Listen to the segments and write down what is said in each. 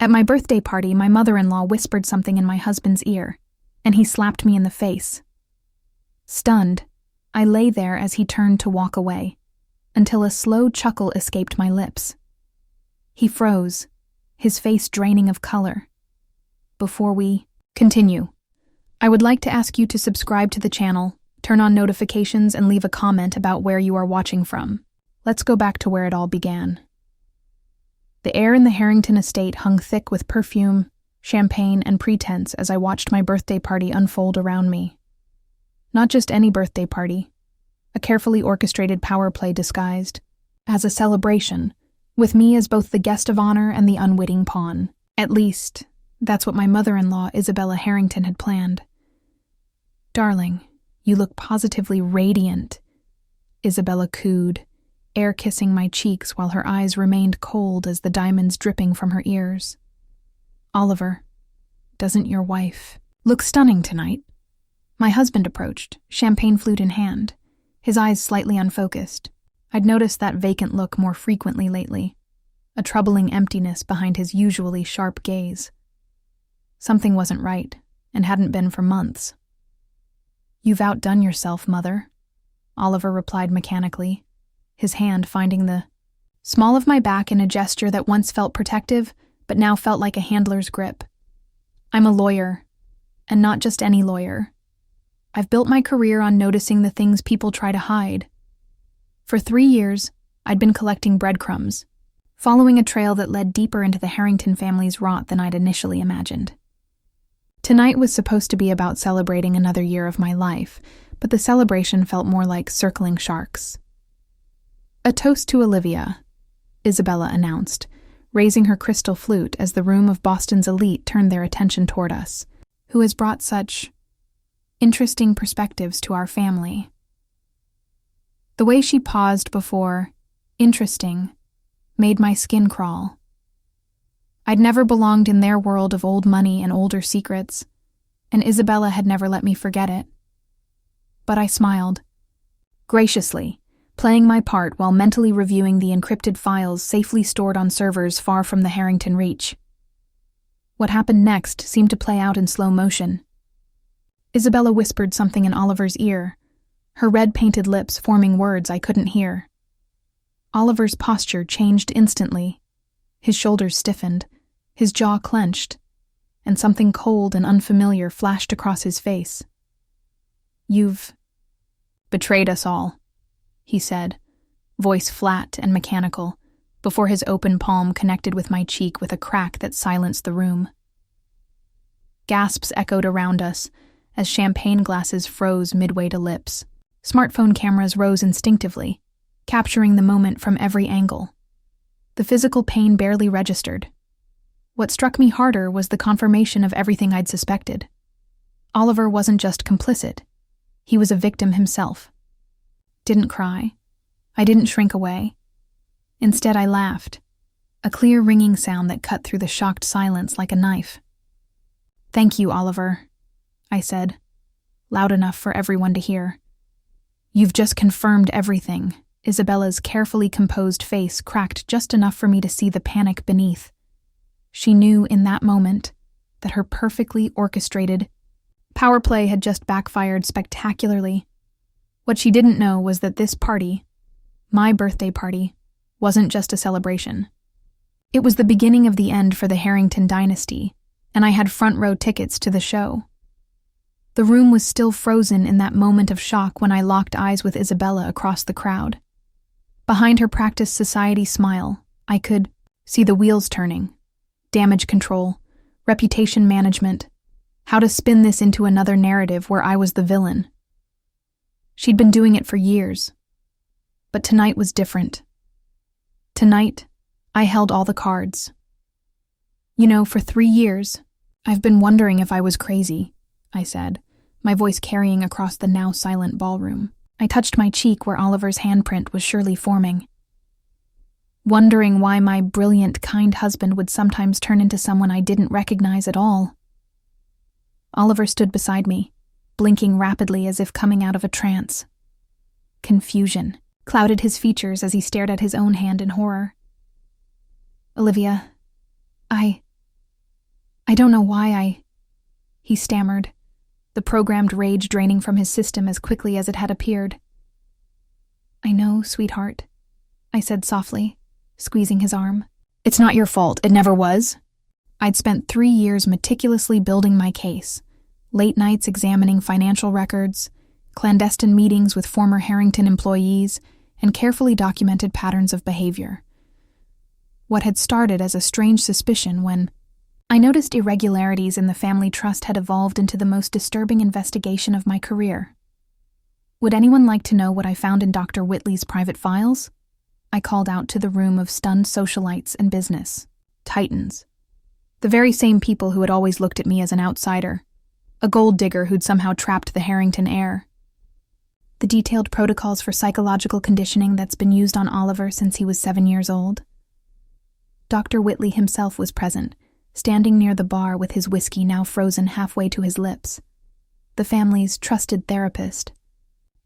At my birthday party, my mother-in-law whispered something in my husband's ear, and he slapped me in the face. Stunned, I lay there as he turned to walk away, until a slow chuckle escaped my lips. He froze, his face draining of color. Before we continue, I would like to ask you to subscribe to the channel, turn on notifications, and leave a comment about where you are watching from. Let's go back to where it all began. The air in the Harrington estate hung thick with perfume, champagne, and pretense as I watched my birthday party unfold around me. Not just any birthday party, a carefully orchestrated power play disguised as a celebration, with me as both the guest of honor and the unwitting pawn. At least, that's what my mother-in-law, Isabella Harrington, had planned. "Darling, you look positively radiant," Isabella cooed, air kissing my cheeks while her eyes remained cold as the diamonds dripping from her ears. "Oliver, doesn't your wife look stunning tonight?" My husband approached, champagne flute in hand, his eyes slightly unfocused. I'd noticed that vacant look more frequently lately, a troubling emptiness behind his usually sharp gaze. Something wasn't right, and hadn't been for months. "You've outdone yourself, Mother," Oliver replied mechanically, his hand finding the small of my back in a gesture that once felt protective, but now felt like a handler's grip. "I'm a lawyer, and not just any lawyer. I've built my career on noticing the things people try to hide. For 3 years, I'd been collecting breadcrumbs, following a trail that led deeper into the Harrington family's rot than I'd initially imagined. Tonight was supposed to be about celebrating another year of my life, but the celebration felt more like circling sharks. "A toast to Olivia," Isabella announced, raising her crystal flute as the room of Boston's elite turned their attention toward us, who has brought such interesting perspectives to our family. The way she paused before interesting made my skin crawl. I'd never belonged in their world of old money and older secrets, and Isabella had never let me forget it. But I smiled, graciously, playing my part while mentally reviewing the encrypted files safely stored on servers far from the Harrington reach. What happened next seemed to play out in slow motion. Isabella whispered something in Oliver's ear, her red-painted lips forming words I couldn't hear. Oliver's posture changed instantly. His shoulders stiffened, his jaw clenched, and something cold and unfamiliar flashed across his face. "You've betrayed us all," he said, voice flat and mechanical, before his open palm connected with my cheek with a crack that silenced the room. Gasps echoed around us as champagne glasses froze midway to lips. Smartphone cameras rose instinctively, capturing the moment from every angle. The physical pain barely registered. What struck me harder was the confirmation of everything I'd suspected. Oliver wasn't just complicit. He was a victim himself. Didn't cry. I didn't shrink away. Instead, I laughed, a clear ringing sound that cut through the shocked silence like a knife. "Thank you, Oliver," I said, loud enough for everyone to hear. "You've just confirmed everything." Isabella's carefully composed face cracked just enough for me to see the panic beneath. She knew in that moment that her perfectly orchestrated power play had just backfired spectacularly. What she didn't know was that this party, my birthday party, wasn't just a celebration. It was the beginning of the end for the Harrington dynasty, and I had front-row tickets to the show. The room was still frozen in that moment of shock when I locked eyes with Isabella across the crowd. Behind her practiced society smile, I could see the wheels turning. Damage control, reputation management, how to spin this into another narrative where I was the villain. She'd been doing it for years. But tonight was different. Tonight, I held all the cards. "You know, for 3 years, I've been wondering if I was crazy," I said, my voice carrying across the now silent ballroom. I touched my cheek where Oliver's handprint was surely forming. Wondering why my brilliant, kind husband would sometimes turn into someone I didn't recognize at all. Oliver stood beside me, blinking rapidly as if coming out of a trance. Confusion clouded his features as he stared at his own hand in horror. "Olivia, I don't know why he stammered, the programmed rage draining from his system as quickly as it had appeared. I know, sweetheart, I said softly, squeezing his arm. It's not your fault, it never was. I'd spent 3 years meticulously building my case, late nights examining financial records, clandestine meetings with former Harrington employees, and carefully documented patterns of behavior. What had started as a strange suspicion when I noticed irregularities in the family trust had evolved into the most disturbing investigation of my career. Would anyone like to know what I found in Dr. Whitley's private files? I called out to the room of stunned socialites and business titans. The very same people who had always looked at me as an outsider, a gold digger who'd somehow trapped the Harrington heir. The detailed protocols for psychological conditioning that's been used on Oliver since he was 7 years old. Dr. Whitley himself was present, standing near the bar with his whiskey now frozen halfway to his lips. The family's trusted therapist.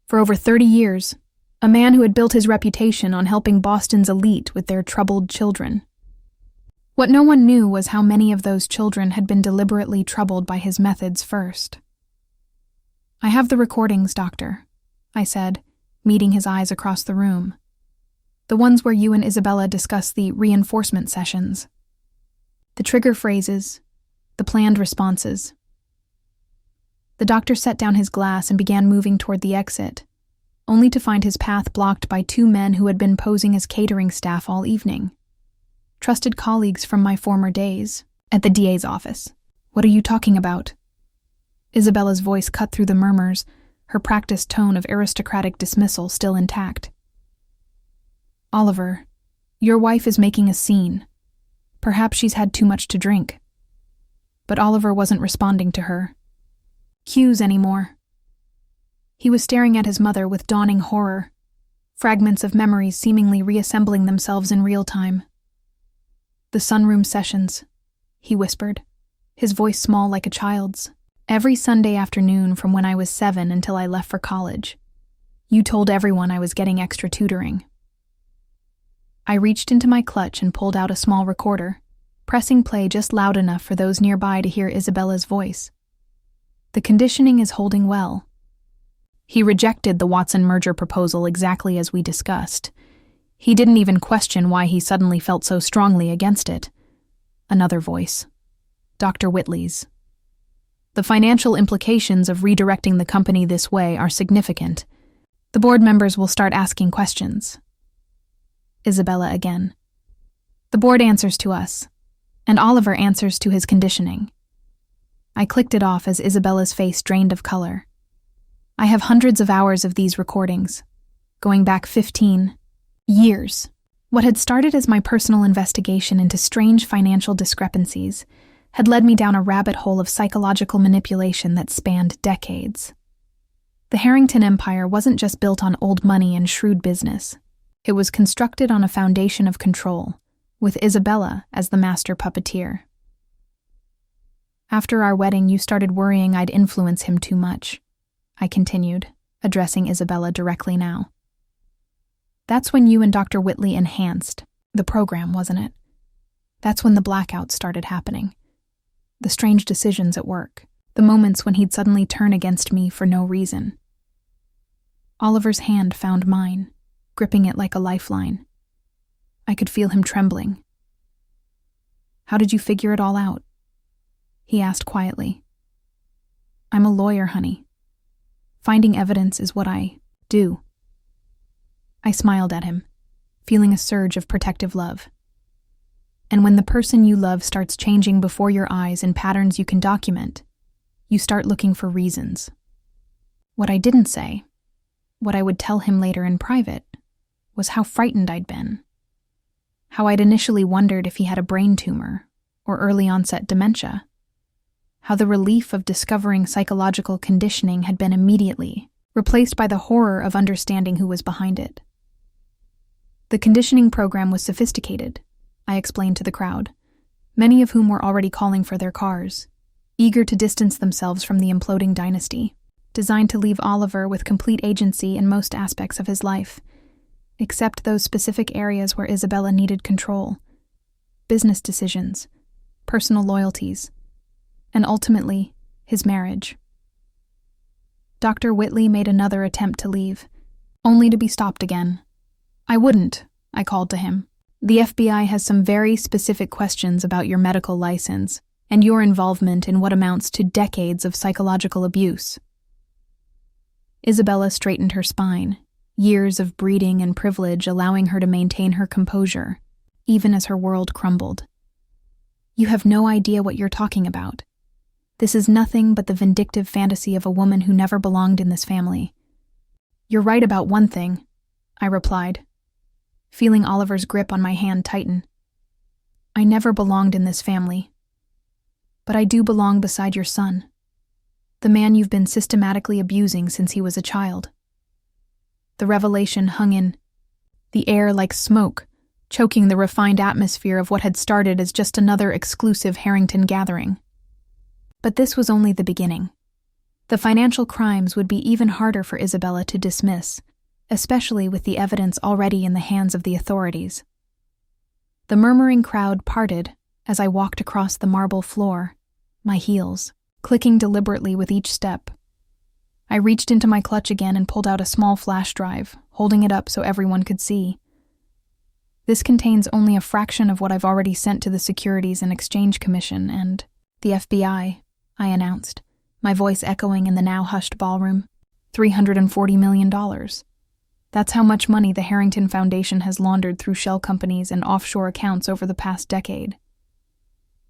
For over 30 years, a man who had built his reputation on helping Boston's elite with their troubled children. What no one knew was how many of those children had been deliberately troubled by his methods first. I have the recordings, Doctor, I said, meeting his eyes across the room. The ones where you and Isabella discuss the reinforcement sessions. The trigger phrases, the planned responses. The doctor set down his glass and began moving toward the exit, only to find his path blocked by 2 men who had been posing as catering staff all evening. Trusted colleagues from my former days, at the DA's office. What are you talking about? Isabella's voice cut through the murmurs, her practiced tone of aristocratic dismissal still intact. Oliver, your wife is making a scene. Perhaps she's had too much to drink. But Oliver wasn't responding to her cues anymore. He was staring at his mother with dawning horror, fragments of memories seemingly reassembling themselves in real time. The sunroom sessions, he whispered, his voice small like a child's. Every Sunday afternoon from when I was 7 until I left for college. You told everyone I was getting extra tutoring. I reached into my clutch and pulled out a small recorder, pressing play just loud enough for those nearby to hear Isabella's voice. The conditioning is holding well. He rejected the Watson merger proposal exactly as we discussed. He didn't even question why he suddenly felt so strongly against it. Another voice. Dr. Whitley's. The financial implications of redirecting the company this way are significant. The board members will start asking questions. Isabella again. The board answers to us, and Oliver answers to his conditioning. I clicked it off as Isabella's face drained of color. I have hundreds of hours of these recordings, going back 15 years. What had started as my personal investigation into strange financial discrepancies had led me down a rabbit hole of psychological manipulation that spanned decades. The Harrington Empire wasn't just built on old money and shrewd business. It was constructed on a foundation of control, with Isabella as the master puppeteer. After our wedding, you started worrying I'd influence him too much, I continued, addressing Isabella directly now. That's when you and Dr. Whitley enhanced the program, wasn't it? That's when the blackouts started happening. The strange decisions at work, the moments when he'd suddenly turn against me for no reason. Oliver's hand found mine, gripping it like a lifeline. I could feel him trembling. How did you figure it all out? He asked quietly. I'm a lawyer, honey. Finding evidence is what I do. I smiled at him, feeling a surge of protective love. And when the person you love starts changing before your eyes in patterns you can document, you start looking for reasons. What I didn't say, what I would tell him later in private, was how frightened I'd been. How I'd initially wondered if he had a brain tumor or early-onset dementia. How the relief of discovering psychological conditioning had been immediately replaced by the horror of understanding who was behind it. The conditioning program was sophisticated, I explained to the crowd, many of whom were already calling for their cars, eager to distance themselves from the imploding dynasty, designed to leave Oliver with complete agency in most aspects of his life, except those specific areas where Isabella needed control. Business decisions, personal loyalties, and ultimately, his marriage. Dr. Whitley made another attempt to leave, only to be stopped again. "I wouldn't," I called to him. "The FBI has some very specific questions about your medical license and your involvement in what amounts to decades of psychological abuse." Isabella straightened her spine, years of breeding and privilege allowing her to maintain her composure, even as her world crumbled. "You have no idea what you're talking about. This is nothing but the vindictive fantasy of a woman who never belonged in this family." "You're right about one thing," I replied, feeling Oliver's grip on my hand tighten. "I never belonged in this family. But I do belong beside your son, the man you've been systematically abusing since he was a child." The revelation hung in the air like smoke, choking the refined atmosphere of what had started as just another exclusive Harrington gathering. But this was only the beginning. The financial crimes would be even harder for Isabella to dismiss, especially with the evidence already in the hands of the authorities. The murmuring crowd parted as I walked across the marble floor, my heels clicking deliberately with each step. I reached into my clutch again and pulled out a small flash drive, holding it up so everyone could see. "This contains only a fraction of what I've already sent to the Securities and Exchange Commission and the FBI," I announced, my voice echoing in the now hushed ballroom. $340 million. That's how much money the Harrington Foundation has laundered through shell companies and offshore accounts over the past decade.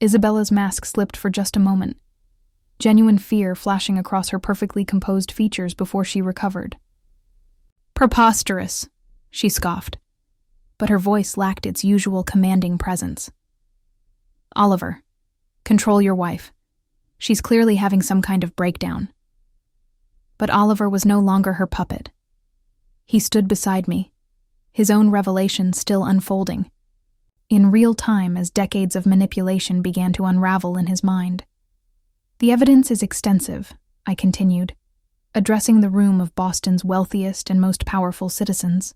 Isabella's mask slipped for just a moment, genuine fear flashing across her perfectly composed features before she recovered. "Preposterous," she scoffed, but her voice lacked its usual commanding presence. "Oliver, control your wife. She's clearly having some kind of breakdown." But Oliver was no longer her puppet. He stood beside me, his own revelation still unfolding, in real time as decades of manipulation began to unravel in his mind. "The evidence is extensive," I continued, addressing the room of Boston's wealthiest and most powerful citizens,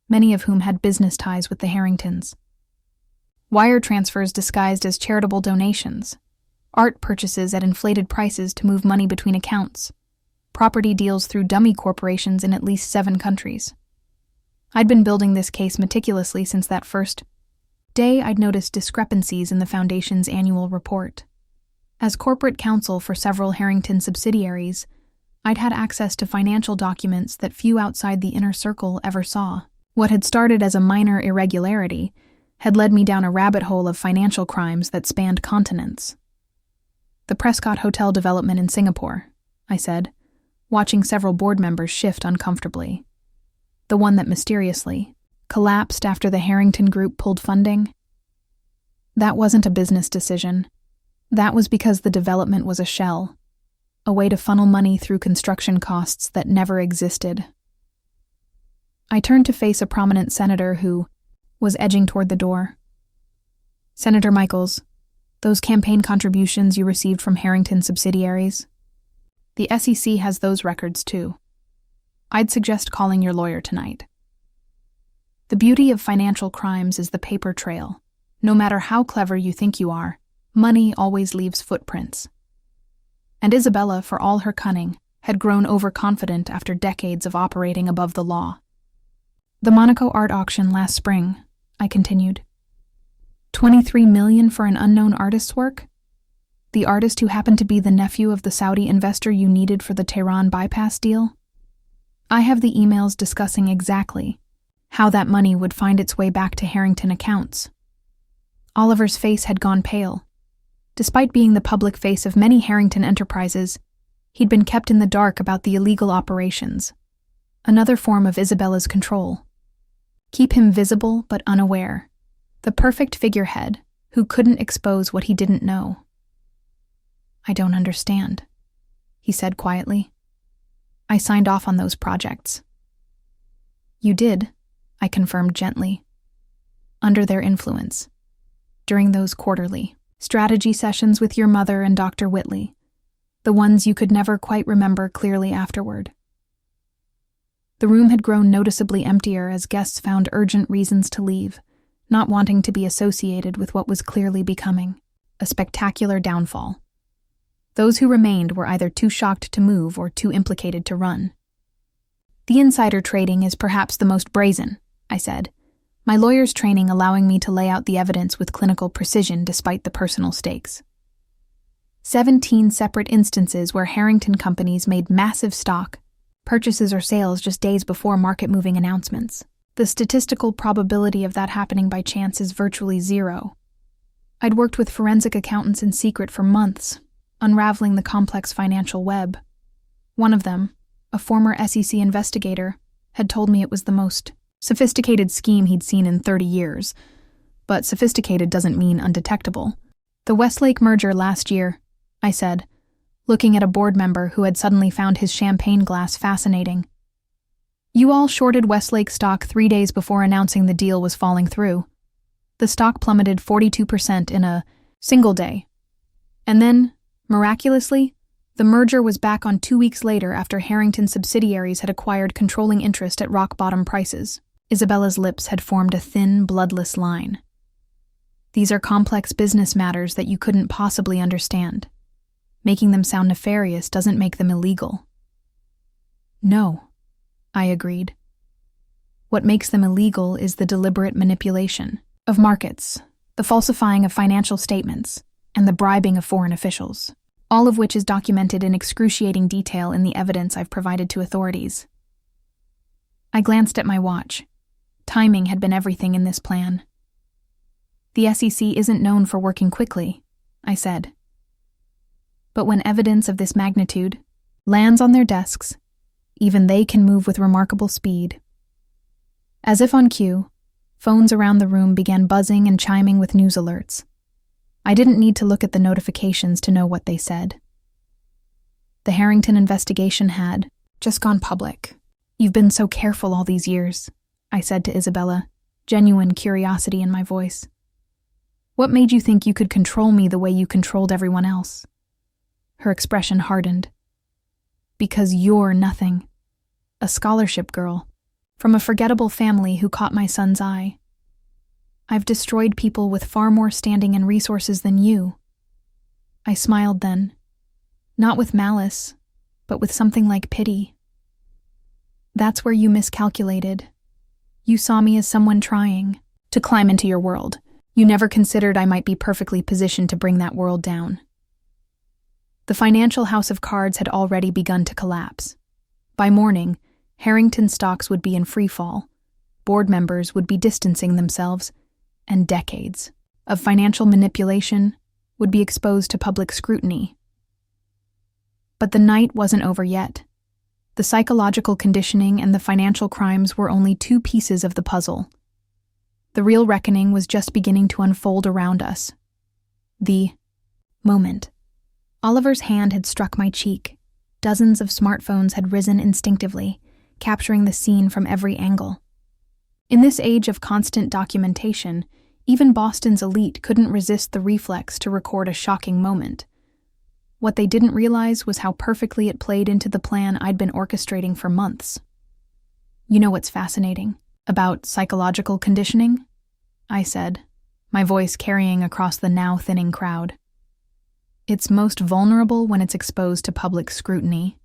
many of whom had business ties with the Harringtons. Wire transfers disguised as charitable donations, art purchases at inflated prices to move money between accounts, property deals through dummy corporations in at least 7 countries. I'd been building this case meticulously since that first day I'd noticed discrepancies in the Foundation's annual report. As corporate counsel for several Harrington subsidiaries, I'd had access to financial documents that few outside the inner circle ever saw. What had started as a minor irregularity had led me down a rabbit hole of financial crimes that spanned continents. "The Prescott Hotel development in Singapore," I said, watching several board members shift uncomfortably. "The one that mysteriously collapsed after the Harrington Group pulled funding?" "That wasn't a business decision. That was because the development was a shell, a way to funnel money through construction costs that never existed." I turned to face a prominent senator who was edging toward the door. "Senator Michaels, those campaign contributions you received from Harrington subsidiaries? The SEC has those records too. I'd suggest calling your lawyer tonight." The beauty of financial crimes is the paper trail. No matter how clever you think you are, money always leaves footprints. And Isabella, for all her cunning, had grown overconfident after decades of operating above the law. "The Monaco art auction last spring," I continued. $23 million for an unknown artist's work? The artist who happened to be the nephew of the Saudi investor you needed for the Tehran bypass deal? I have the emails discussing exactly how that money would find its way back to Harrington accounts. Oliver's face had gone pale. Despite being the public face of many Harrington enterprises, he'd been kept in the dark about the illegal operations, another form of Isabella's control. Keep him visible but unaware, the perfect figurehead who couldn't expose what he didn't know. "I don't understand," he said quietly. "I signed off on those projects." "You did," I confirmed gently. "Under their influence. During those quarterly strategy sessions with your mother and Dr. Whitley, the ones you could never quite remember clearly afterward." The room had grown noticeably emptier as guests found urgent reasons to leave, not wanting to be associated with what was clearly becoming a spectacular downfall. Those who remained were either too shocked to move or too implicated to run. The insider trading is perhaps the most brazen, I said, my lawyer's training allowing me to lay out the evidence with clinical precision despite the personal stakes. 17 separate instances where Harrington companies made massive stock purchases or sales just days before market-moving announcements. The statistical probability of that happening by chance is virtually zero. I'd worked with forensic accountants in secret for months, unraveling the complex financial web. One of them, a former SEC investigator, had told me it was the most sophisticated scheme he'd seen in 30 years. But sophisticated doesn't mean undetectable. The Westlake merger last year, I said, looking at a board member who had suddenly found his champagne glass fascinating. You all shorted Westlake stock 3 days before announcing the deal was falling through. The stock plummeted 42% in a single day. And then, miraculously, the merger was back on 2 weeks later after Harrington subsidiaries had acquired controlling interest at rock-bottom prices. Isabella's lips had formed a thin, bloodless line. These are complex business matters that you couldn't possibly understand. Making them sound nefarious doesn't make them illegal. No, I agreed. What makes them illegal is the deliberate manipulation of markets, the falsifying of financial statements, and the bribing of foreign officials, all of which is documented in excruciating detail in the evidence I've provided to authorities. I glanced at my watch. Timing had been everything in this plan. The SEC isn't known for working quickly, I said. But when evidence of this magnitude lands on their desks, even they can move with remarkable speed. As if on cue, phones around the room began buzzing and chiming with news alerts. I didn't need to look at the notifications to know what they said. The Harrington investigation had just gone public. You've been so careful all these years, I said to Isabella, genuine curiosity in my voice. What made you think you could control me the way you controlled everyone else? Her expression hardened. Because you're nothing. A scholarship girl, from a forgettable family who caught my son's eye. I've destroyed people with far more standing and resources than you. I smiled then, not with malice, but with something like pity. That's where you miscalculated. You saw me as someone trying to climb into your world. You never considered I might be perfectly positioned to bring that world down. The financial house of cards had already begun to collapse. By morning, Harrington stocks would be in free fall, board members would be distancing themselves, and decades of financial manipulation would be exposed to public scrutiny. But the night wasn't over yet. The psychological conditioning and the financial crimes were only 2 pieces of the puzzle. The real reckoning was just beginning to unfold around us. The moment. Oliver's hand had struck my cheek. Dozens of smartphones had risen instinctively, capturing the scene from every angle. In this age of constant documentation, even Boston's elite couldn't resist the reflex to record a shocking moment. What they didn't realize was how perfectly it played into the plan I'd been orchestrating for months. You know what's fascinating about psychological conditioning? I said, my voice carrying across the now thinning crowd. It's most vulnerable when it's exposed to public scrutiny.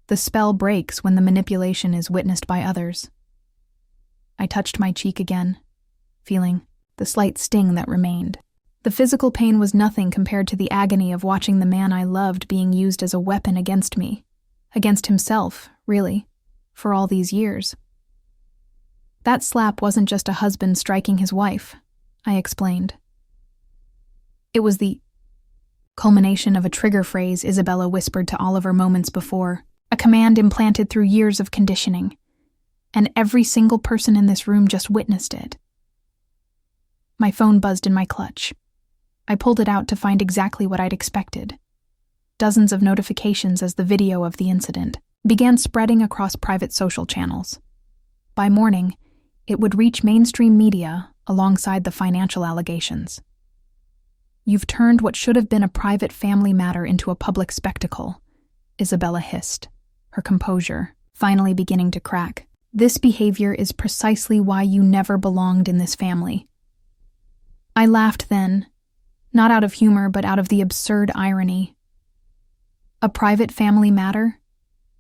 The spell breaks when the manipulation is witnessed by others. I touched my cheek again, feeling the slight sting that remained. The physical pain was nothing compared to the agony of watching the man I loved being used as a weapon against me. Against himself, really, for all these years. That slap wasn't just a husband striking his wife, I explained. It was the culmination of a trigger phrase Isabella whispered to Oliver moments before, a command implanted through years of conditioning. And every single person in this room just witnessed it. My phone buzzed in my clutch. I pulled it out to find exactly what I'd expected. Dozens of notifications as the video of the incident began spreading across private social channels. By morning, it would reach mainstream media alongside the financial allegations. You've turned what should have been a private family matter into a public spectacle, Isabella hissed, her composure finally beginning to crack. This behavior is precisely why you never belonged in this family. I laughed then, not out of humor but out of the absurd irony. A private family matter?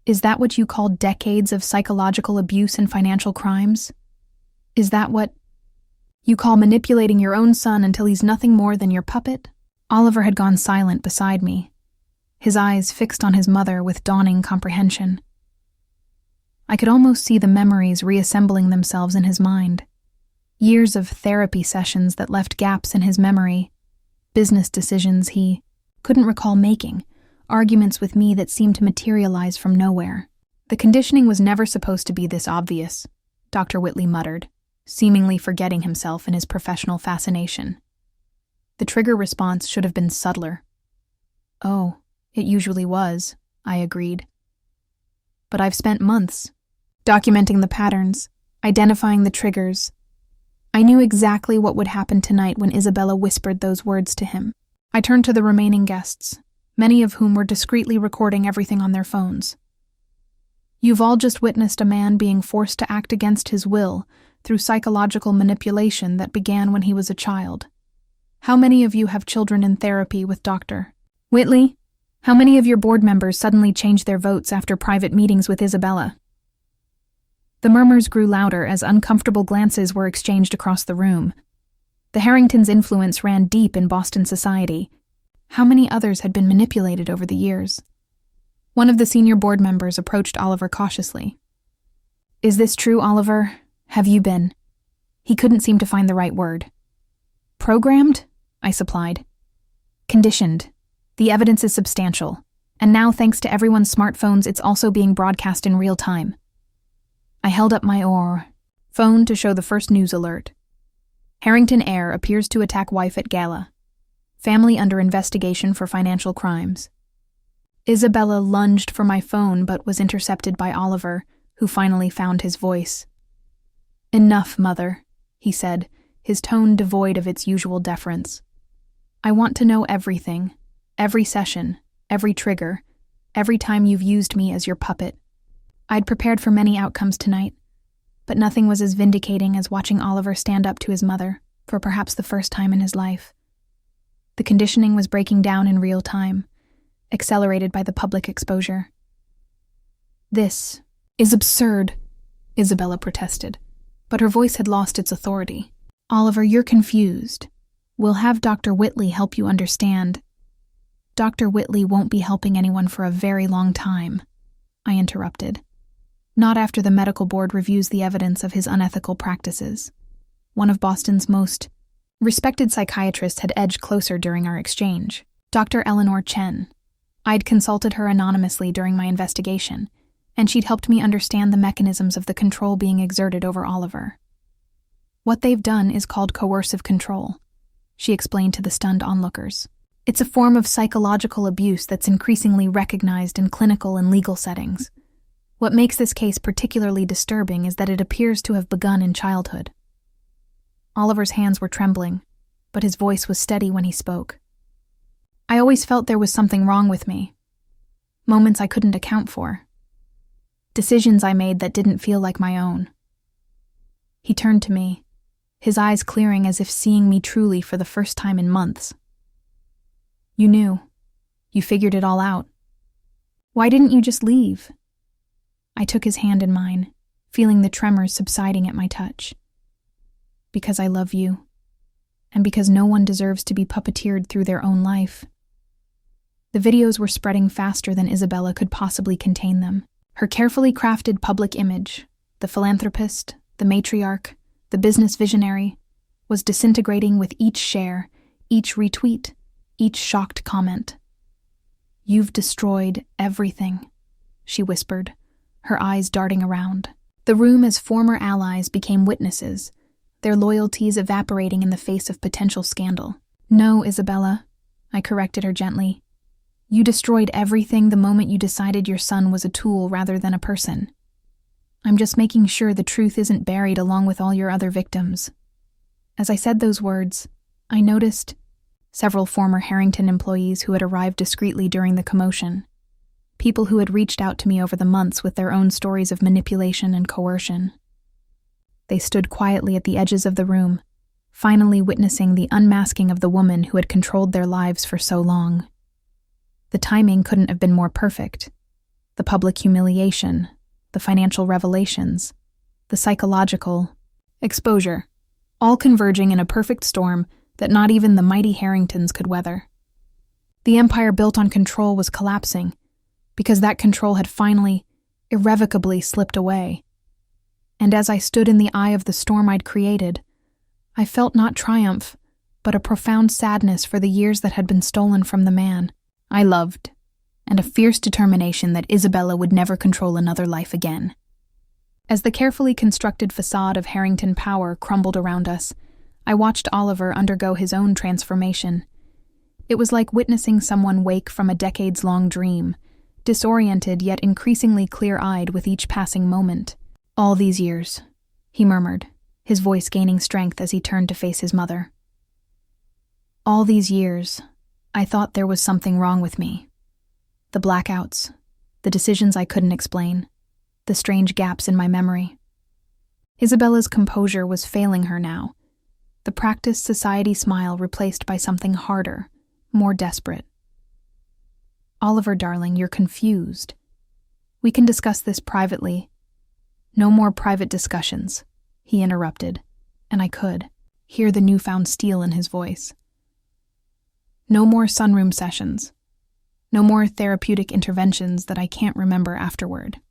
Is that what you call decades of psychological abuse and financial crimes? Is that what you call manipulating your own son until he's nothing more than your puppet? Oliver had gone silent beside me, his eyes fixed on his mother with dawning comprehension. I could almost see the memories reassembling themselves in his mind. Years of therapy sessions that left gaps in his memory, business decisions he couldn't recall making, arguments with me that seemed to materialize from nowhere. The conditioning was never supposed to be this obvious, Dr. Whitley muttered, seemingly forgetting himself in his professional fascination. The trigger response should have been subtler. Oh, it usually was, I agreed. But I've spent months documenting the patterns, identifying the triggers. I knew exactly what would happen tonight when Isabella whispered those words to him. I turned to the remaining guests, many of whom were discreetly recording everything on their phones. You've all just witnessed a man being forced to act against his will through psychological manipulation that began when he was a child. How many of you have children in therapy with Dr. Whitley? How many of your board members suddenly changed their votes after private meetings with Isabella? The murmurs grew louder as uncomfortable glances were exchanged across the room. The Harringtons' influence ran deep in Boston society. How many others had been manipulated over the years? One of the senior board members approached Oliver cautiously. Is this true, Oliver? Have you been? He couldn't seem to find the right word. Programmed? I supplied. Conditioned. The evidence is substantial. And now, thanks to everyone's smartphones, it's also being broadcast in real time. I held up my phone to show the first news alert. Harrington heir appears to attack wife at gala. Family under investigation for financial crimes. Isabella lunged for my phone but was intercepted by Oliver, who finally found his voice. Enough, Mother, he said, his tone devoid of its usual deference. I want to know everything, every session, every trigger, every time you've used me as your puppet. I'd prepared for many outcomes tonight, but nothing was as vindicating as watching Oliver stand up to his mother for perhaps the first time in his life. The conditioning was breaking down in real time, accelerated by the public exposure. This is absurd, Isabella protested, but her voice had lost its authority. Oliver, you're confused. We'll have Dr. Whitley help you understand. Dr. Whitley won't be helping anyone for a very long time, I interrupted. Not after the medical board reviews the evidence of his unethical practices. One of Boston's most respected psychiatrists had edged closer during our exchange, Dr. Eleanor Chen. I'd consulted her anonymously during my investigation, and she'd helped me understand the mechanisms of the control being exerted over Oliver. What they've done is called coercive control, she explained to the stunned onlookers. It's a form of psychological abuse that's increasingly recognized in clinical and legal settings. What makes this case particularly disturbing is that it appears to have begun in childhood. Oliver's hands were trembling, but his voice was steady when he spoke. I always felt there was something wrong with me. Moments I couldn't account for. Decisions I made that didn't feel like my own. He turned to me, his eyes clearing as if seeing me truly for the first time in months. You knew. You figured it all out. Why didn't you just leave? I took his hand in mine, feeling the tremors subsiding at my touch. Because I love you, and because no one deserves to be puppeteered through their own life. The videos were spreading faster than Isabella could possibly contain them. Her carefully crafted public image, the philanthropist, the matriarch, the business visionary, was disintegrating with each share, each retweet, each shocked comment. You've destroyed everything, she whispered, her eyes darting around. The room as former allies became witnesses, their loyalties evaporating in the face of potential scandal. No, Isabella, I corrected her gently. You destroyed everything the moment you decided your son was a tool rather than a person. I'm just making sure the truth isn't buried along with all your other victims. As I said those words, I noticed several former Harrington employees who had arrived discreetly during the commotion, people who had reached out to me over the months with their own stories of manipulation and coercion. They stood quietly at the edges of the room, finally witnessing the unmasking of the woman who had controlled their lives for so long. The timing couldn't have been more perfect. The public humiliation, the financial revelations, the psychological exposure, all converging in a perfect storm that not even the mighty Harringtons could weather. The empire built on control was collapsing, because that control had finally, irrevocably slipped away. And as I stood in the eye of the storm I'd created, I felt not triumph, but a profound sadness for the years that had been stolen from the man I loved, and a fierce determination that Isabella would never control another life again. As the carefully constructed facade of Harrington power crumbled around us, I watched Oliver undergo his own transformation. It was like witnessing someone wake from a decades-long dream, disoriented yet increasingly clear-eyed with each passing moment. "All these years," he murmured, his voice gaining strength as he turned to face his mother. "All these years, I thought there was something wrong with me. The blackouts, the decisions I couldn't explain, the strange gaps in my memory." Isabella's composure was failing her now, the practiced society smile replaced by something harder, more desperate. "Oliver, darling, you're confused. We can discuss this privately." "No more private discussions," he interrupted, and I could hear the newfound steel in his voice. "No more sunroom sessions. No more therapeutic interventions that I can't remember afterward."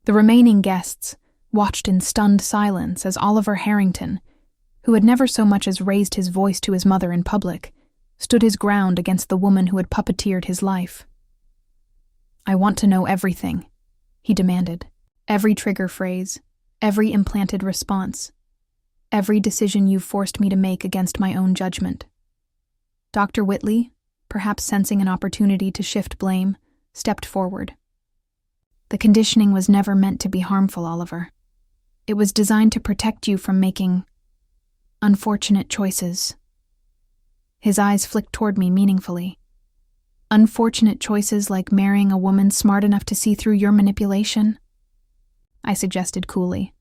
The remaining guests watched in stunned silence as Oliver Harrington, who had never so much as raised his voice to his mother in public, stood his ground against the woman who had puppeteered his life. "I want to know everything," he demanded. "Every trigger phrase, every implanted response, every decision you've forced me to make against my own judgment." Dr. Whitley, perhaps sensing an opportunity to shift blame, stepped forward. "The conditioning was never meant to be harmful, Oliver. It was designed to protect you from making unfortunate choices." His eyes flicked toward me meaningfully. "Unfortunate choices like marrying a woman smart enough to see through your manipulation?" I suggested coolly.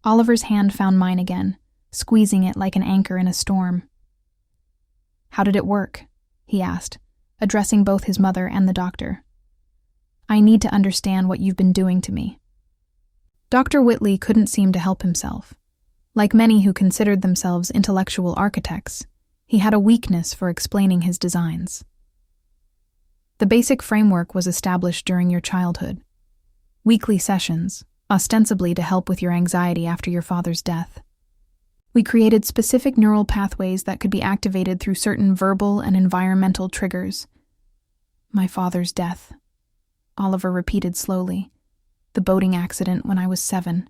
Oliver's hand found mine again, squeezing it like an anchor in a storm. "How did it work?" he asked, addressing both his mother and the doctor. "I need to understand what you've been doing to me." Dr. Whitley couldn't seem to help himself. Like many who considered themselves intellectual architects, he had a weakness for explaining his designs. "The basic framework was established during your childhood. Weekly sessions, ostensibly to help with your anxiety after your father's death. We created specific neural pathways that could be activated through certain verbal and environmental triggers." "My father's death," Oliver repeated slowly. "The boating accident when I was 7.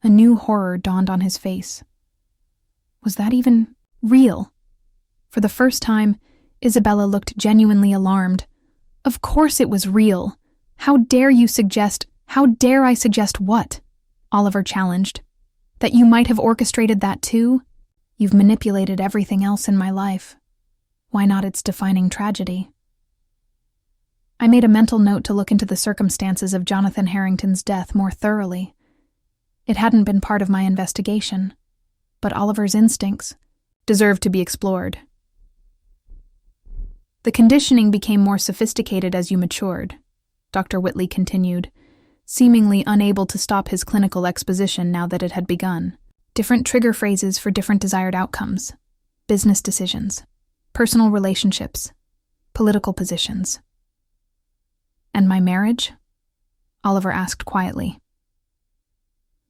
A new horror dawned on his face. Was that even real? For the first time, Isabella looked genuinely alarmed. "Of course it was real. How dare I suggest what?" Oliver challenged. "That you might have orchestrated that too? You've manipulated everything else in my life. Why not its defining tragedy?" I made a mental note to look into the circumstances of Jonathan Harrington's death more thoroughly. It hadn't been part of my investigation, but Oliver's instincts deserved to be explored. "The conditioning became more sophisticated as you matured," Dr. Whitley continued, seemingly unable to stop his clinical exposition now that it had begun. "Different trigger phrases for different desired outcomes. Business decisions, personal relationships, political positions." "And my marriage?" Oliver asked quietly.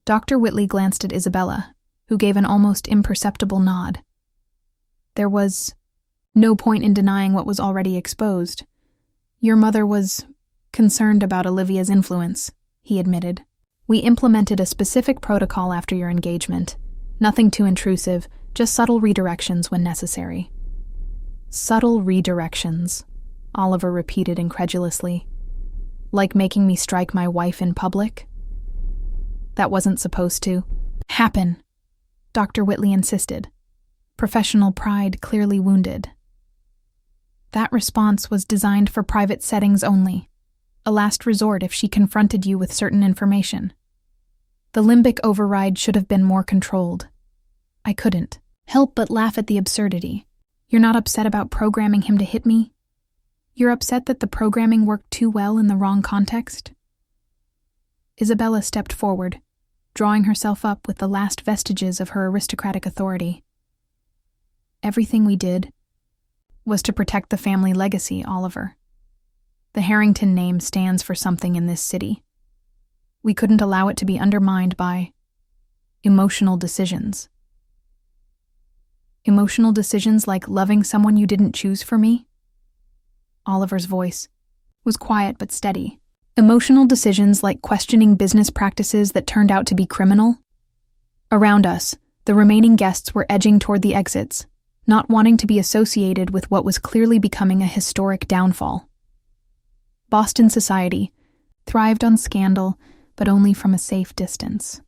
Dr. Whitley glanced at Isabella, who gave an almost imperceptible nod. There was no point in denying what was already exposed. "Your mother was concerned about Olivia's influence," he admitted. "We implemented a specific protocol after your engagement. Nothing too intrusive, just subtle redirections when necessary." "Subtle redirections," Oliver repeated incredulously. "Like making me strike my wife in public?" "That wasn't supposed to happen," Dr. Whitley insisted, professional pride clearly wounded. "That response was designed for private settings only, a last resort if she confronted you with certain information. The limbic override should have been more controlled." I couldn't help but laugh at the absurdity. "You're not upset about programming him to hit me?" You're upset that the programming worked too well in the wrong context? Isabella stepped forward, drawing herself up with the last vestiges of her aristocratic authority. Everything we did was to protect the family legacy, Oliver. The Harrington name stands for something in this city. We couldn't allow it to be undermined by emotional decisions. Emotional decisions like loving someone you didn't choose for me? Oliver's voice was quiet but steady. Emotional decisions like questioning business practices that turned out to be criminal? Around us, the remaining guests were edging toward the exits, not wanting to be associated with what was clearly becoming a historic downfall. Boston society thrived on scandal, but only from a safe distance.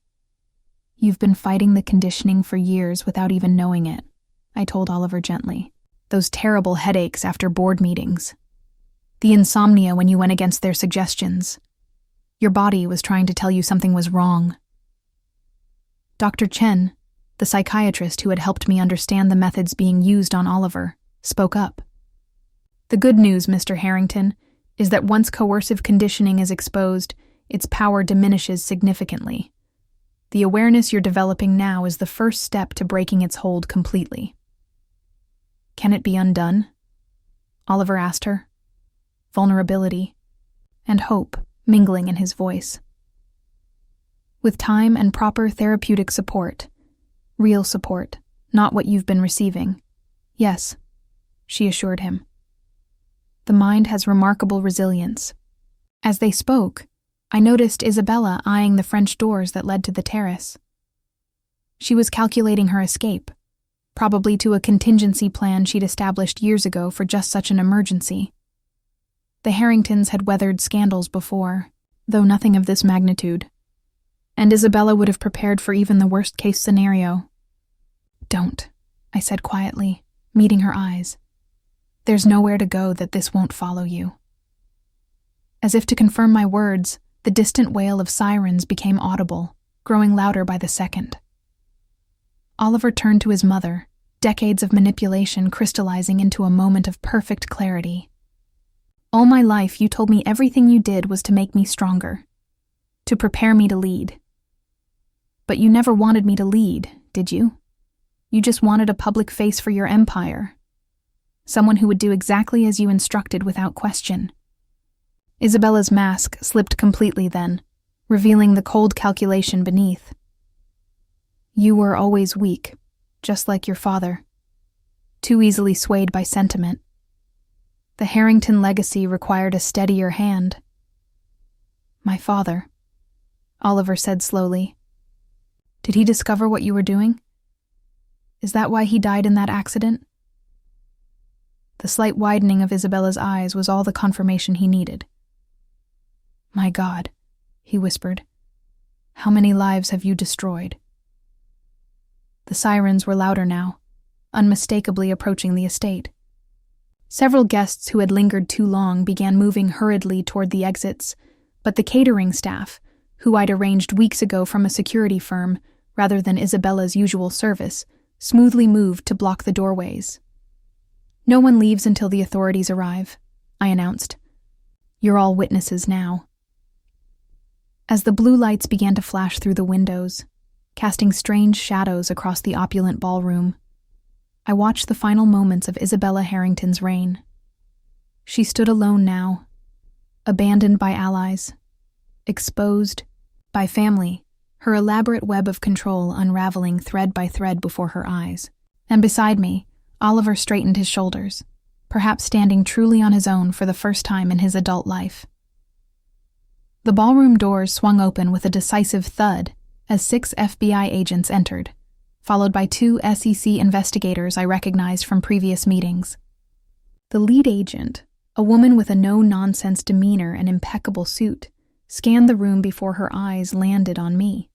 You've been fighting the conditioning for years without even knowing it, I told Oliver gently. Those terrible headaches after board meetings. The insomnia when you went against their suggestions. Your body was trying to tell you something was wrong. Dr. Chen, the psychiatrist who had helped me understand the methods being used on Oliver, spoke up. The good news, Mr. Harrington, is that once coercive conditioning is exposed, its power diminishes significantly. The awareness you're developing now is the first step to breaking its hold completely. Can it be undone? Oliver asked her. Vulnerability and hope mingling in his voice. With time and proper therapeutic support, real support, not what you've been receiving. Yes, she assured him. The mind has remarkable resilience. As they spoke, I noticed Isabella eyeing the French doors that led to the terrace. She was calculating her escape, probably to a contingency plan she'd established years ago for just such an emergency. The Harringtons had weathered scandals before, though nothing of this magnitude, and Isabella would have prepared for even the worst-case scenario. Don't, I said quietly, meeting her eyes. There's nowhere to go that this won't follow you. As if to confirm my words, the distant wail of sirens became audible, growing louder by the second. Oliver turned to his mother, decades of manipulation crystallizing into a moment of perfect clarity. All my life you told me everything you did was to make me stronger, to prepare me to lead. But you never wanted me to lead, did you? You just wanted a public face for your empire. Someone who would do exactly as you instructed without question. Isabella's mask slipped completely then, revealing the cold calculation beneath. You were always weak, just like your father, too easily swayed by sentiment. The Harrington legacy required a steadier hand. My father, Oliver said slowly. Did he discover what you were doing? Is that why he died in that accident? The slight widening of Isabella's eyes was all the confirmation he needed. My God, he whispered. How many lives have you destroyed? The sirens were louder now, unmistakably approaching the estate. Several guests who had lingered too long began moving hurriedly toward the exits, but the catering staff, who I'd arranged weeks ago from a security firm rather than Isabella's usual service, smoothly moved to block the doorways. No one leaves until the authorities arrive, I announced. You're all witnesses now. As the blue lights began to flash through the windows, casting strange shadows across the opulent ballroom, I watched the final moments of Isabella Harrington's reign. She stood alone now, abandoned by allies, exposed by family, her elaborate web of control unraveling thread by thread before her eyes. And beside me, Oliver straightened his shoulders, perhaps standing truly on his own for the first time in his adult life. The ballroom doors swung open with a decisive thud as 6 FBI agents entered, followed by 2 SEC investigators I recognized from previous meetings. The lead agent, a woman with a no-nonsense demeanor and impeccable suit, scanned the room before her eyes landed on me.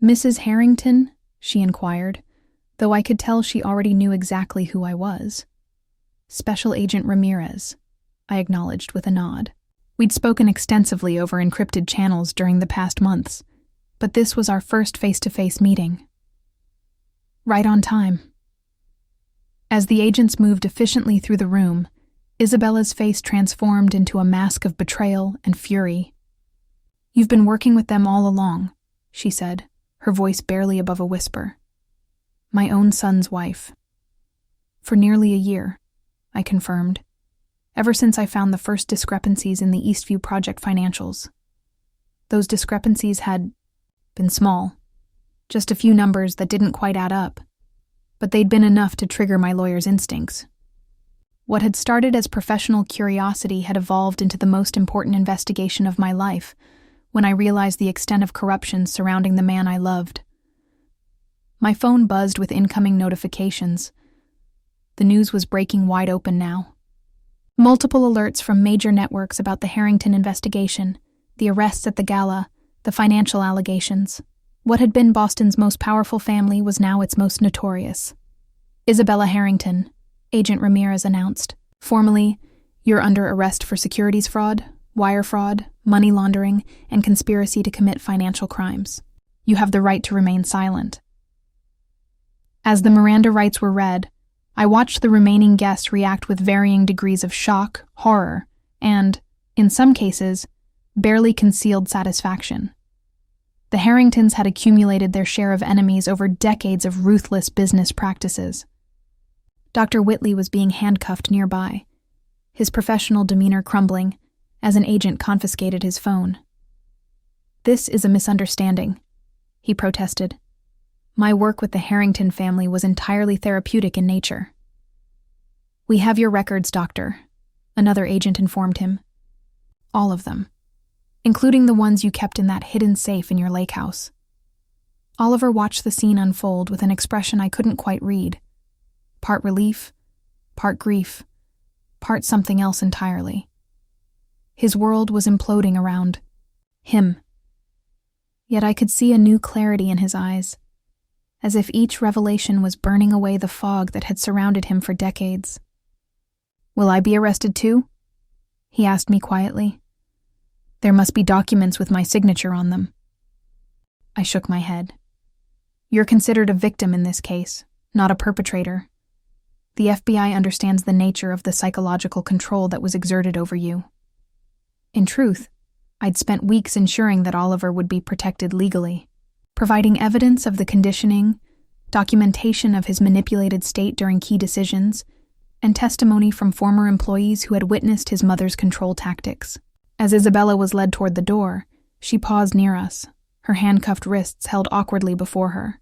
Mrs. Harrington? She inquired, though I could tell she already knew exactly who I was. Special Agent Ramirez, I acknowledged with a nod. We'd spoken extensively over encrypted channels during the past months, but this was our first face-to-face meeting. Right on time. As the agents moved efficiently through the room, Isabella's face transformed into a mask of betrayal and fury. "You've been working with them all along," she said, her voice barely above a whisper. "My own son's wife." "For nearly a year," I confirmed, "ever since I found the first discrepancies in the Eastview project financials. Those discrepancies had been small, just a few numbers that didn't quite add up, but they'd been enough to trigger my lawyer's instincts. What had started as professional curiosity had evolved into the most important investigation of my life when I realized the extent of corruption surrounding the man I loved. My phone buzzed with incoming notifications. The news was breaking wide open now. Multiple alerts from major networks about the Harrington investigation, the arrests at the gala, the financial allegations. What had been Boston's most powerful family was now its most notorious. "Isabella Harrington," Agent Ramirez announced. "Formally, you're under arrest for securities fraud, wire fraud, money laundering, and conspiracy to commit financial crimes. You have the right to remain silent." As the Miranda rights were read, I watched the remaining guests react with varying degrees of shock, horror, and, in some cases, barely concealed satisfaction. The Harringtons had accumulated their share of enemies over decades of ruthless business practices. Dr. Whitley was being handcuffed nearby, his professional demeanor crumbling as an agent confiscated his phone. "This is a misunderstanding," he protested. "My work with the Harrington family was entirely therapeutic in nature." "We have your records, doctor," another agent informed him. "All of them, including the ones you kept in that hidden safe in your lake house." Oliver watched the scene unfold with an expression I couldn't quite read. Part relief, part grief, part something else entirely. His world was imploding around him. Yet I could see a new clarity in his eyes, as if each revelation was burning away the fog that had surrounded him for decades. "Will I be arrested too?" he asked me quietly. "There must be documents with my signature on them." I shook my head. "You're considered a victim in this case, not a perpetrator. The FBI understands the nature of the psychological control that was exerted over you." In truth, I'd spent weeks ensuring that Oliver would be protected legally, providing evidence of the conditioning, documentation of his manipulated state during key decisions, and testimony from former employees who had witnessed his mother's control tactics. As Isabella was led toward the door, she paused near us, her handcuffed wrists held awkwardly before her.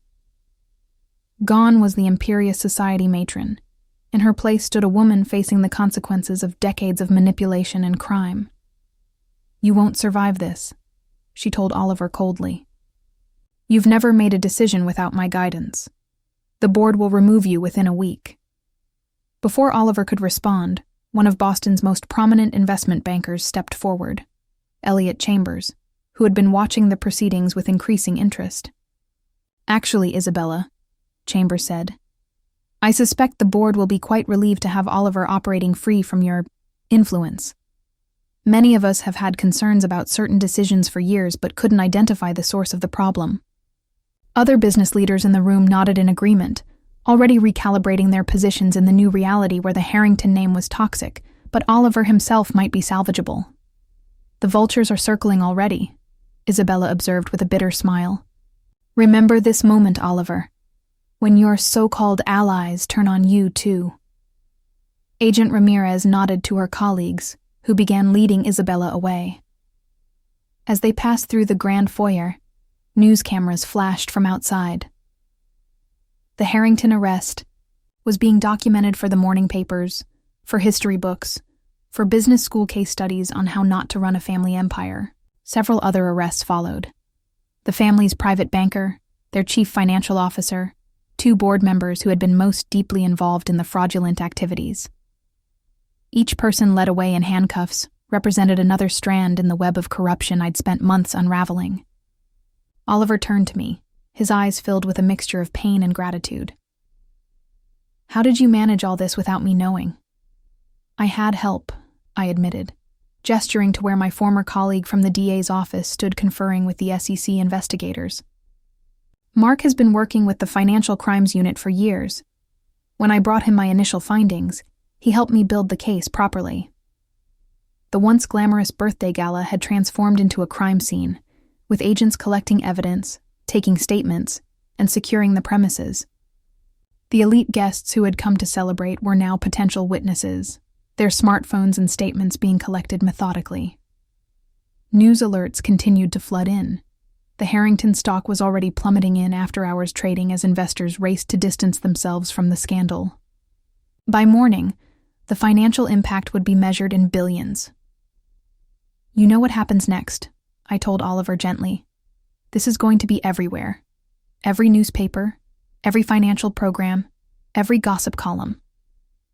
Gone was the imperious society matron. In her place stood a woman facing the consequences of decades of manipulation and crime. "You won't survive this," she told Oliver coldly. "You've never made a decision without my guidance. The board will remove you within a week." Before Oliver could respond, one of Boston's most prominent investment bankers stepped forward, Elliot Chambers, who had been watching the proceedings with increasing interest. "Actually, Isabella," Chambers said, "I suspect the board will be quite relieved to have Oliver operating free from your influence. Many of us have had concerns about certain decisions for years but couldn't identify the source of the problem." Other business leaders in the room nodded in agreement, already recalibrating their positions in the new reality where the Harrington name was toxic, but Oliver himself might be salvageable. "The vultures are circling already," Isabella observed with a bitter smile. "Remember this moment, Oliver, when your so-called allies turn on you too." Agent Ramirez nodded to her colleagues, who began leading Isabella away. As they passed through the grand foyer, news cameras flashed from outside. The Harrington arrest was being documented for the morning papers, for history books, for business school case studies on how not to run a family empire. Several other arrests followed. The family's private banker, their chief financial officer, 2 board members who had been most deeply involved in the fraudulent activities. Each person led away in handcuffs represented another strand in the web of corruption I'd spent months unraveling. Oliver turned to me, his eyes filled with a mixture of pain and gratitude. "How did you manage all this without me knowing?" "I had help," I admitted, gesturing to where my former colleague from the DA's office stood conferring with the SEC investigators. "Mark has been working with the Financial Crimes Unit for years. When I brought him my initial findings, He helped me build the case properly. The once glamorous birthday gala had transformed into a crime scene, with agents collecting evidence, taking statements, and securing the premises. The elite guests who had come to celebrate were now potential witnesses, their smartphones and statements being collected methodically. News alerts continued to flood in. The Harrington stock was already plummeting in after-hours trading as investors raced to distance themselves from the scandal. By morning, the financial impact would be measured in billions. "You know what happens next," I told Oliver gently. "This is going to be everywhere. Every newspaper, every financial program, every gossip column.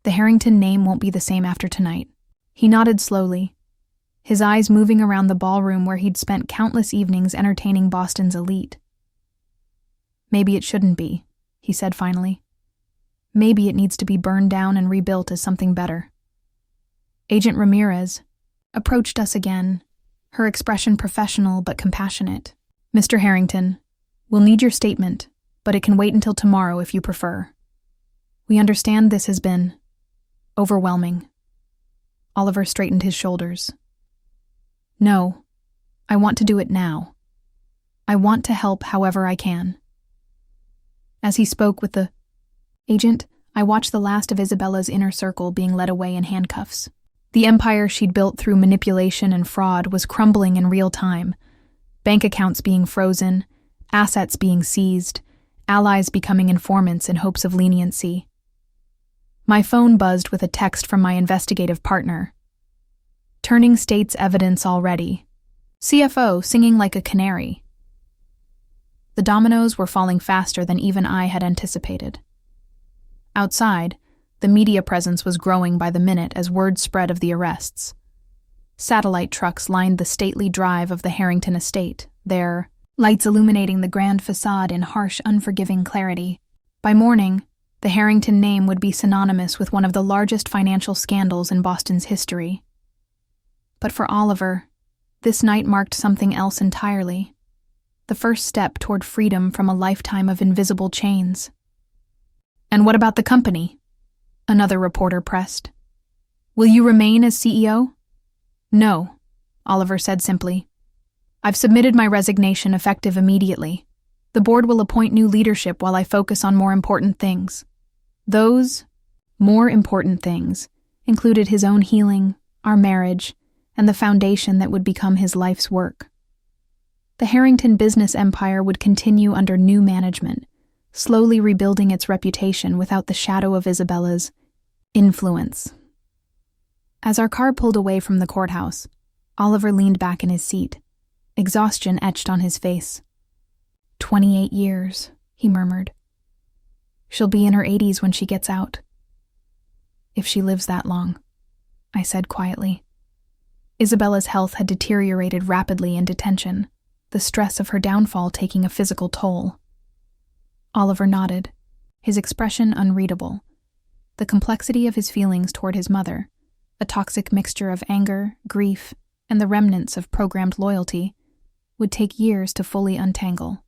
The Harrington name won't be the same after tonight." He nodded slowly, his eyes moving around the ballroom where he'd spent countless evenings entertaining Boston's elite. "Maybe it shouldn't be," he said finally. "Maybe it needs to be burned down and rebuilt as something better." Agent Ramirez approached us again, her expression professional but compassionate. "Mr. Harrington, we'll need your statement, but it can wait until tomorrow if you prefer. We understand this has been overwhelming." Oliver straightened his shoulders. "No, I want to do it now. I want to help however I can." As he spoke with the agent, I watched the last of Isabella's inner circle being led away in handcuffs. The empire she'd built through manipulation and fraud was crumbling in real time, bank accounts being frozen, assets being seized, allies becoming informants in hopes of leniency. My phone buzzed with a text from my investigative partner. "Turning state's evidence already. CFO singing like a canary." The dominoes were falling faster than even I had anticipated. Outside, the media presence was growing by the minute as word spread of the arrests. Satellite trucks lined the stately drive of the Harrington estate, their lights illuminating the grand facade in harsh, unforgiving clarity. By morning, the Harrington name would be synonymous with one of the largest financial scandals in Boston's history. But for Oliver, this night marked something else entirely. The first step toward freedom from a lifetime of invisible chains. "And what about the company?" another reporter pressed. "Will you remain as CEO?" "No," Oliver said simply. "I've submitted my resignation effective immediately. The board will appoint new leadership while I focus on more important things." Those more important things included his own healing, our marriage, and the foundation that would become his life's work. The Harrington business empire would continue under new management, slowly rebuilding its reputation without the shadow of Isabella's influence. As our car pulled away from the courthouse, Oliver leaned back in his seat, exhaustion etched on his face. 28 years, he murmured. "She'll be in her 80s when she gets out." "If she lives that long," I said quietly. Isabella's health had deteriorated rapidly in detention, the stress of her downfall taking a physical toll. Oliver nodded, his expression unreadable. The complexity of his feelings toward his mother, a toxic mixture of anger, grief, and the remnants of programmed loyalty, would take years to fully untangle.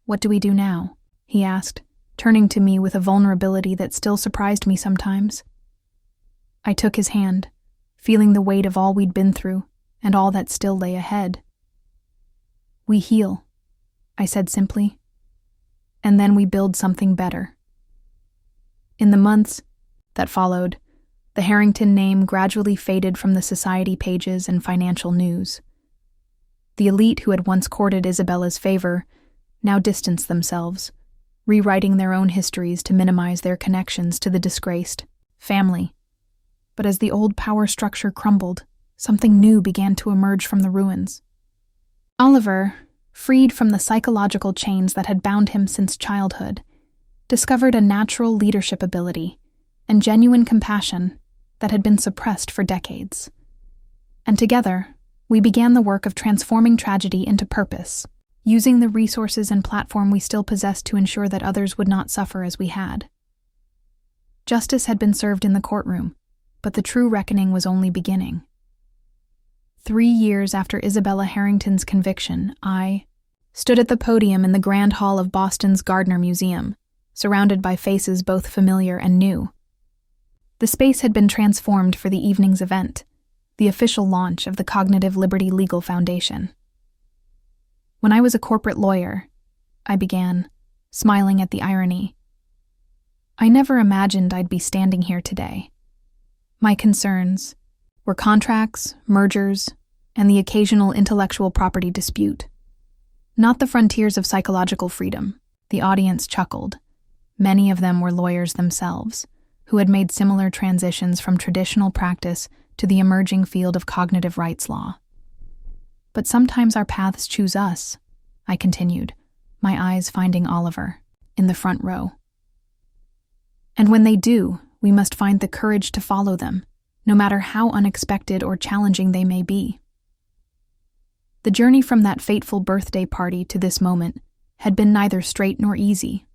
"What do we do now?" he asked, turning to me with a vulnerability that still surprised me sometimes. I took his hand, feeling the weight of all we'd been through and all that still lay ahead. "We heal," I said simply, "and then we build something better." In the months that followed, the Harrington name gradually faded from the society pages and financial news. The elite who had once courted Isabella's favor now distanced themselves, rewriting their own histories to minimize their connections to the disgraced family. But as the old power structure crumbled, something new began to emerge from the ruins. Oliver, freed from the psychological chains that had bound him since childhood, discovered a natural leadership ability and genuine compassion that had been suppressed for decades. And together, we began the work of transforming tragedy into purpose, using the resources and platform we still possessed to ensure that others would not suffer as we had. Justice had been served in the courtroom, but the true reckoning was only beginning. 3 years after Isabella Harrington's conviction, I stood at the podium in the Grand Hall of Boston's Gardner Museum, surrounded by faces both familiar and new. The space had been transformed for the evening's event, the official launch of the Cognitive Liberty Legal Foundation. When I was a corporate lawyer, I began, smiling at the irony. I never imagined I'd be standing here today. My concerns were contracts, mergers, and the occasional intellectual property dispute. Not the frontiers of psychological freedom. The audience chuckled. Many of them were lawyers themselves, who had made similar transitions from traditional practice to the emerging field of cognitive rights law. But sometimes our paths choose us, I continued, my eyes finding Oliver, in the front row. And when they do, we must find the courage to follow them, no matter how unexpected or challenging they may be. The journey from that fateful birthday party to this moment had been neither straight nor easy.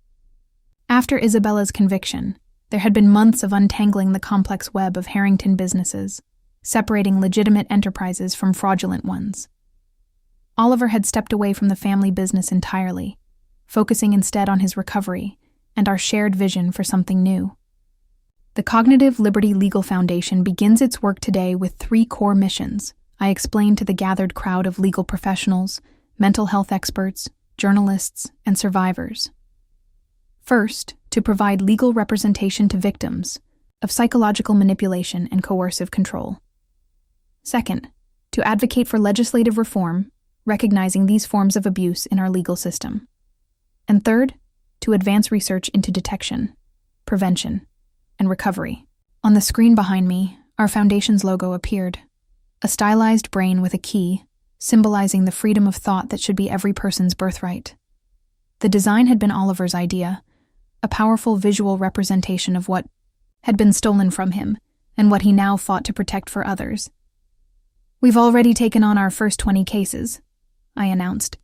After Isabella's conviction, there had been months of untangling the complex web of Harrington businesses, separating legitimate enterprises from fraudulent ones. Oliver had stepped away from the family business entirely, focusing instead on his recovery and our shared vision for something new. The Cognitive Liberty Legal Foundation begins its work today with 3 core missions, I explained to the gathered crowd of legal professionals, mental health experts, journalists, and survivors. First, to provide legal representation to victims of psychological manipulation and coercive control. Second, to advocate for legislative reform, recognizing these forms of abuse in our legal system. And third, to advance research into detection, prevention, and recovery. On the screen behind me, our foundation's logo appeared, a stylized brain with a key, symbolizing the freedom of thought that should be every person's birthright. The design had been Oliver's idea, a powerful visual representation of what had been stolen from him and what he now fought to protect for others. We've already taken on our first 20 cases, I announced,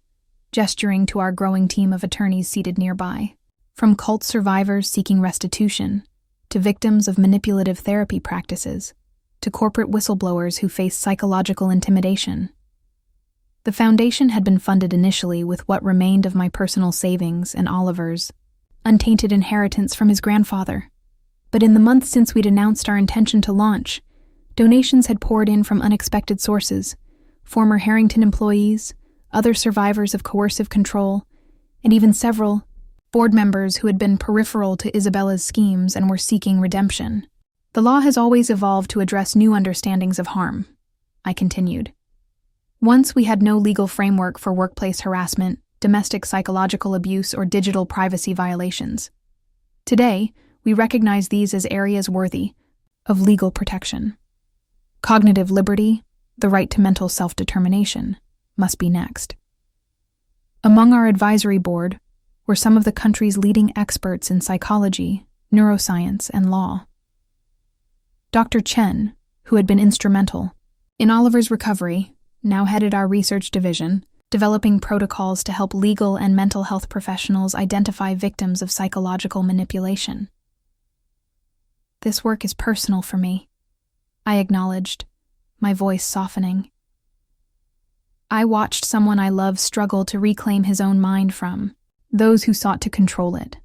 gesturing to our growing team of attorneys seated nearby, from cult survivors seeking restitution, to victims of manipulative therapy practices, to corporate whistleblowers who face psychological intimidation. The foundation had been funded initially with what remained of my personal savings and Oliver's untainted inheritance from his grandfather. But in the months since we'd announced our intention to launch, donations had poured in from unexpected sources, former Harrington employees, other survivors of coercive control, and even several board members who had been peripheral to Isabella's schemes and were seeking redemption. The law has always evolved to address new understandings of harm, I continued. Once we had no legal framework for workplace harassment, domestic psychological abuse, or digital privacy violations. Today, we recognize these as areas worthy of legal protection. Cognitive liberty, the right to mental self-determination, must be next. Among our advisory board were some of the country's leading experts in psychology, neuroscience, and law. Dr. Chen, who had been instrumental in Oliver's recovery, now headed our research division, developing protocols to help legal and mental health professionals identify victims of psychological manipulation. This work is personal for me, I acknowledged, my voice softening. I watched someone I love struggle to reclaim his own mind from those who sought to control it.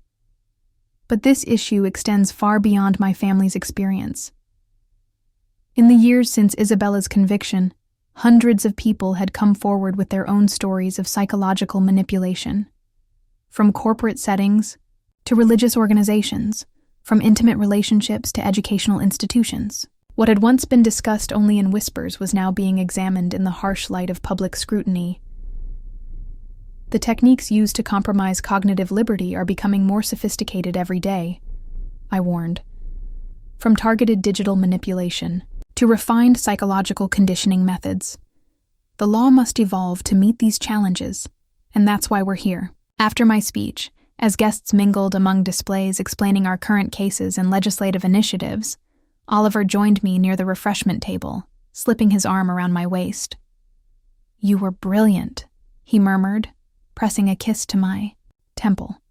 But this issue extends far beyond my family's experience. In the years since Isabella's conviction, hundreds of people had come forward with their own stories of psychological manipulation. From corporate settings to religious organizations, from intimate relationships to educational institutions. What had once been discussed only in whispers was now being examined in the harsh light of public scrutiny. The techniques used to compromise cognitive liberty are becoming more sophisticated every day, I warned. From targeted digital manipulation to refined psychological conditioning methods. The law must evolve to meet these challenges, and that's why we're here. After my speech, as guests mingled among displays explaining our current cases and legislative initiatives, Oliver joined me near the refreshment table, slipping his arm around my waist. "You were brilliant," he murmured, pressing a kiss to my temple.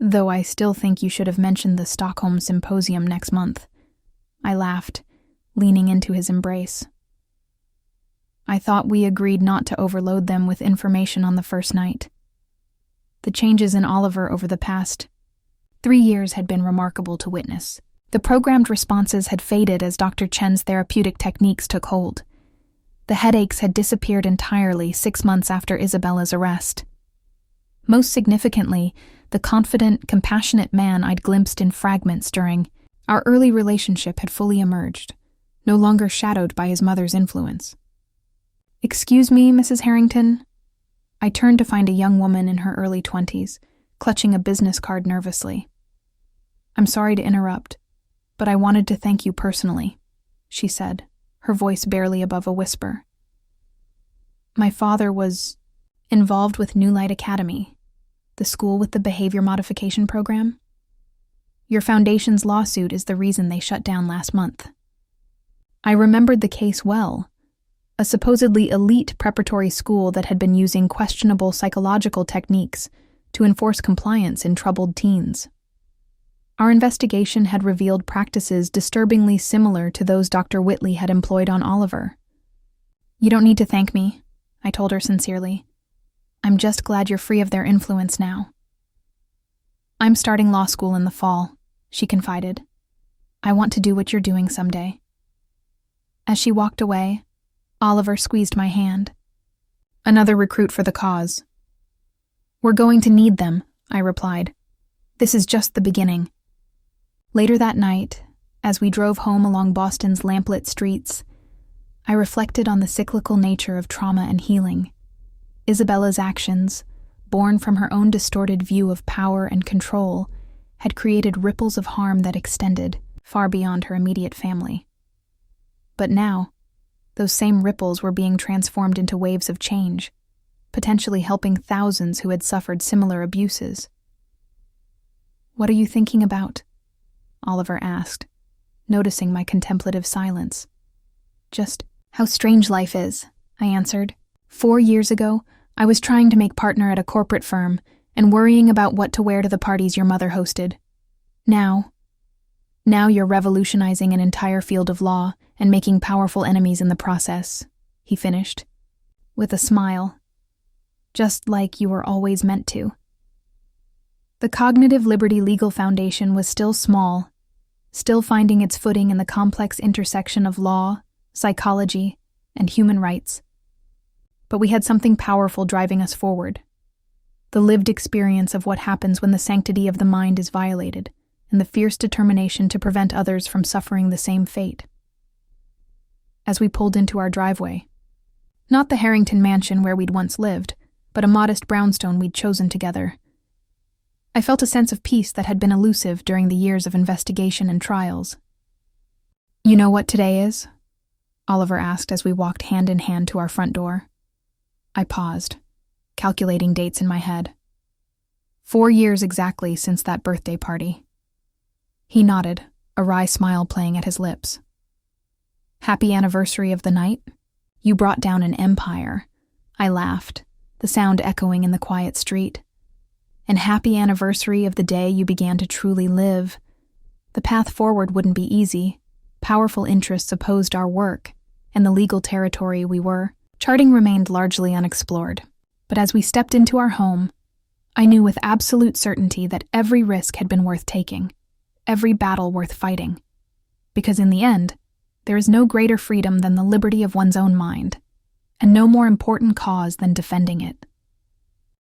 "Though I still think you should have mentioned the Stockholm Symposium next month," I laughed, leaning into his embrace. "I thought we agreed not to overload them with information on the first night." The changes in Oliver over the past 3 years had been remarkable to witness. The programmed responses had faded as Dr. Chen's therapeutic techniques took hold. The headaches had disappeared entirely 6 months after Isabella's arrest. Most significantly, the confident, compassionate man I'd glimpsed in fragments during our early relationship had fully emerged, no longer shadowed by his mother's influence. "Excuse me, Mrs. Harrington?" I turned to find a young woman in her early 20s, clutching a business card nervously. "I'm sorry to interrupt, but I wanted to thank you personally," she said, her voice barely above a whisper. "My father was involved with New Light Academy, the school with the behavior modification program. Your foundation's lawsuit is the reason they shut down last month." I remembered the case well. A supposedly elite preparatory school that had been using questionable psychological techniques to enforce compliance in troubled teens. Our investigation had revealed practices disturbingly similar to those Dr. Whitley had employed on Oliver. "You don't need to thank me," I told her sincerely. "I'm just glad you're free of their influence now." "I'm starting law school in the fall," she confided. "I want to do what you're doing someday." As she walked away, Oliver squeezed my hand. "Another recruit for the cause." "We're going to need them," I replied. "This is just the beginning." Later that night, as we drove home along Boston's lamplit streets, I reflected on the cyclical nature of trauma and healing. Isabella's actions, born from her own distorted view of power and control, had created ripples of harm that extended far beyond her immediate family. But now, those same ripples were being transformed into waves of change, potentially helping thousands who had suffered similar abuses. "What are you thinking about?" Oliver asked, noticing my contemplative silence. "Just how strange life is," I answered. 4 years ago, I was trying to make partner at a corporate firm and worrying about what to wear to the parties your mother hosted. Now you're revolutionizing an entire field of law and making powerful enemies in the process," he finished, with a smile. "Just like you were always meant to." The Cognitive Liberty Legal Foundation was still small, still finding its footing in the complex intersection of law, psychology, and human rights. But we had something powerful driving us forward. The lived experience of what happens when the sanctity of the mind is violated, and the fierce determination to prevent others from suffering the same fate. As we pulled into our driveway, not the Harrington mansion where we'd once lived, but a modest brownstone we'd chosen together, I felt a sense of peace that had been elusive during the years of investigation and trials. "You know what today is?" Oliver asked as we walked hand in hand to our front door. I paused, calculating dates in my head. 4 years exactly since that birthday party. He nodded, a wry smile playing at his lips. "Happy anniversary of the night? You brought down an empire." I laughed, the sound echoing in the quiet street. "And happy anniversary of the day you began to truly live. The path forward wouldn't be easy. Powerful interests opposed our work, and the legal territory we were charting remained largely unexplored. But as we stepped into our home, I knew with absolute certainty that every risk had been worth taking, every battle worth fighting. Because in the end, there is no greater freedom than the liberty of one's own mind, and no more important cause than defending it.